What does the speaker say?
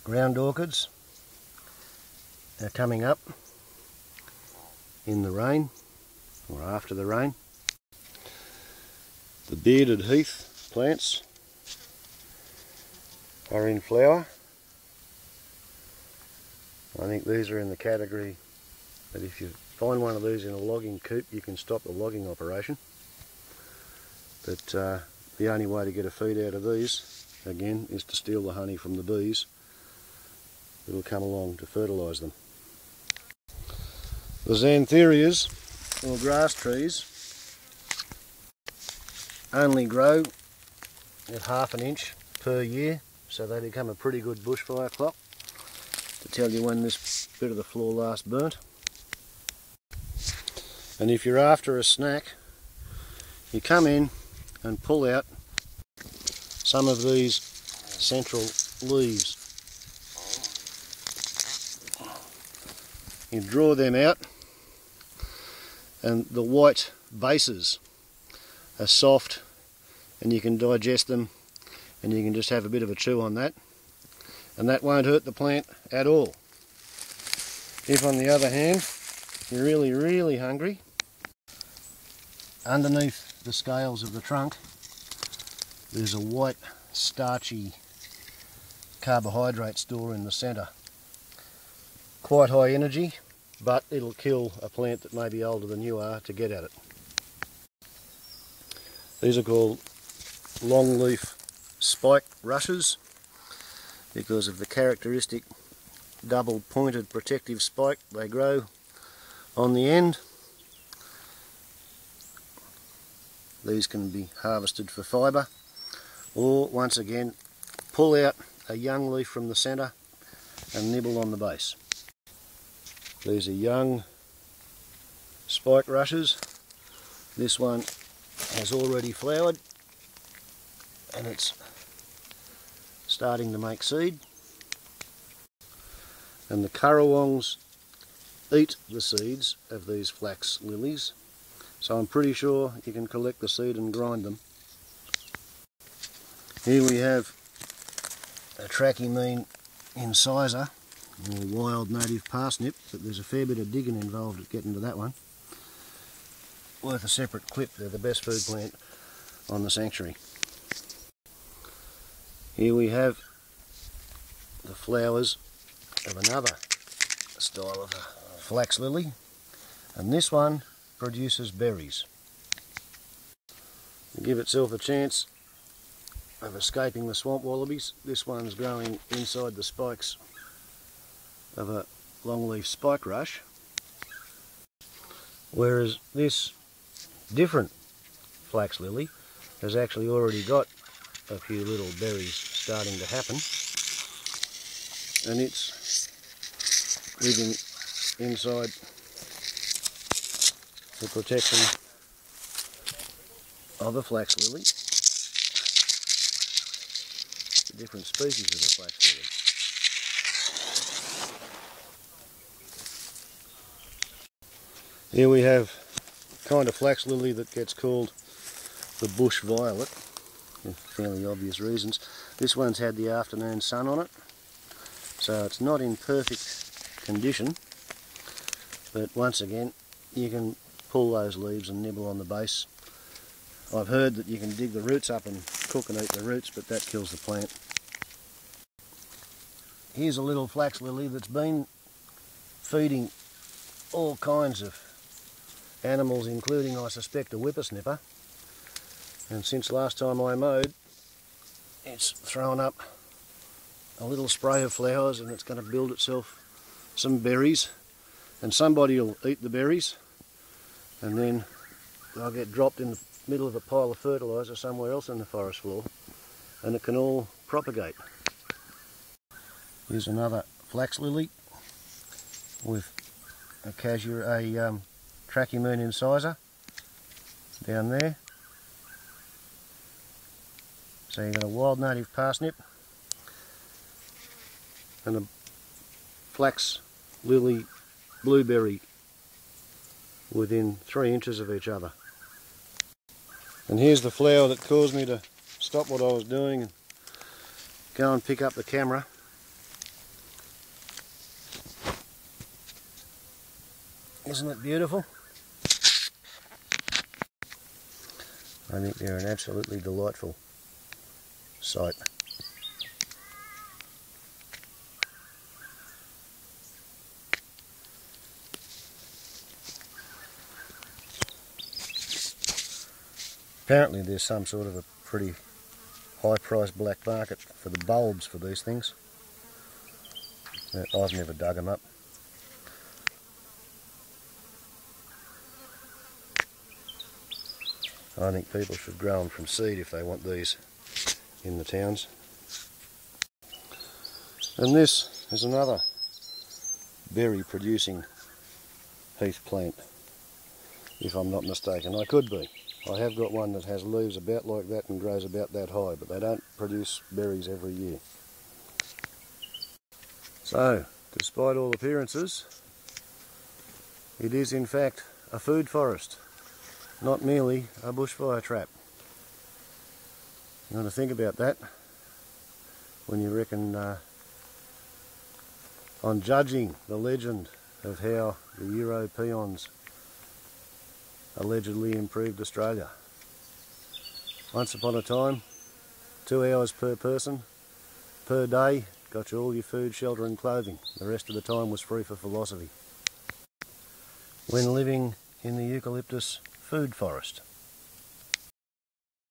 ground orchids are coming up in the rain or after the rain. The Beard-Heath plants are in flower. I think these are in the category that if you find one of these in a logging coop, you can stop the logging operation. But the only way to get a feed out of these, again, is to steal the honey from the bees that will come along to fertilise them. The xantharias, or grass trees, only grow at 1/2 inch per year, so they become a pretty good bushfire clock to tell you when this bit of the floor last burnt. And if you're after a snack, you come in and pull out some of these central leaves. You draw them out, and the white bases are soft and you can digest them, and you can just have a bit of a chew on that, and that won't hurt the plant at all. If on the other hand you're really hungry, underneath the scales of the trunk there's a white starchy carbohydrate store in the centre. Quite high energy, but it'll kill a plant that may be older than you are to get at it. These are called longleaf spike rushes because of the characteristic double pointed protective spike they grow on the end. These can be harvested for fibre, or once again pull out a young leaf from the centre and nibble on the base. These are young spike rushes. This one has already flowered and it's starting to make seed. And the currawongs eat the seeds of these flax lilies, so I'm pretty sure you can collect the seed and grind them. Here we have a trachymene incisor, or wild native parsnip, but there's a fair bit of digging involved at getting to that one. Worth a separate clip. They're the best food plant on the sanctuary. Here we have the flowers of another style of a flax lily, and this one produces berries. To give itself a chance of escaping the swamp wallabies, this one's growing inside the spikes of a longleaf spike rush, whereas this different flax lily has actually already got a few little berries starting to happen, and it's living inside the protection of a flax lily, a different species of the flax lily. Here we have a kind of flax lily that gets called the bush violet, for fairly obvious reasons. This one's had the afternoon sun on it, so it's not in perfect condition, but once again you can pull those leaves and nibble on the base. I've heard that you can dig the roots up and cook and eat the roots, but that kills the plant. Here's a little flax lily that's been feeding all kinds of animals, including, I suspect, a whippersnapper, and since last time I mowed it's thrown up a little spray of flowers, and it's going to build itself some berries, and somebody will eat the berries and then they'll get dropped in the middle of a pile of fertiliser somewhere else in the forest floor, and it can all propagate. Here's another flax lily with a trachymene incisor down there. So you've got a wild native parsnip and a flax lily blueberry within 3 inches of each other. And here's the flower that caused me to stop what I was doing and go and pick up the camera. Isn't it beautiful? I think they're an absolutely delightful sight. Apparently there's some sort of a pretty high-priced black market for the bulbs for these things. I've never dug them up. I think people should grow them from seed if they want these in the towns. And this is another berry producing heath plant, if I'm not mistaken. I could be. I have got one that has leaves about like that and grows about that high, but they don't produce berries every year. So, despite all appearances, it is in fact a food forest, not merely a bushfire trap. You want to think about that when you reckon on judging the legend of how the Europeans allegedly improved Australia. Once upon a time, 2 hours per person per day got you all your food, shelter and clothing. The rest of the time was free for philosophy. When living in the eucalyptus food forest.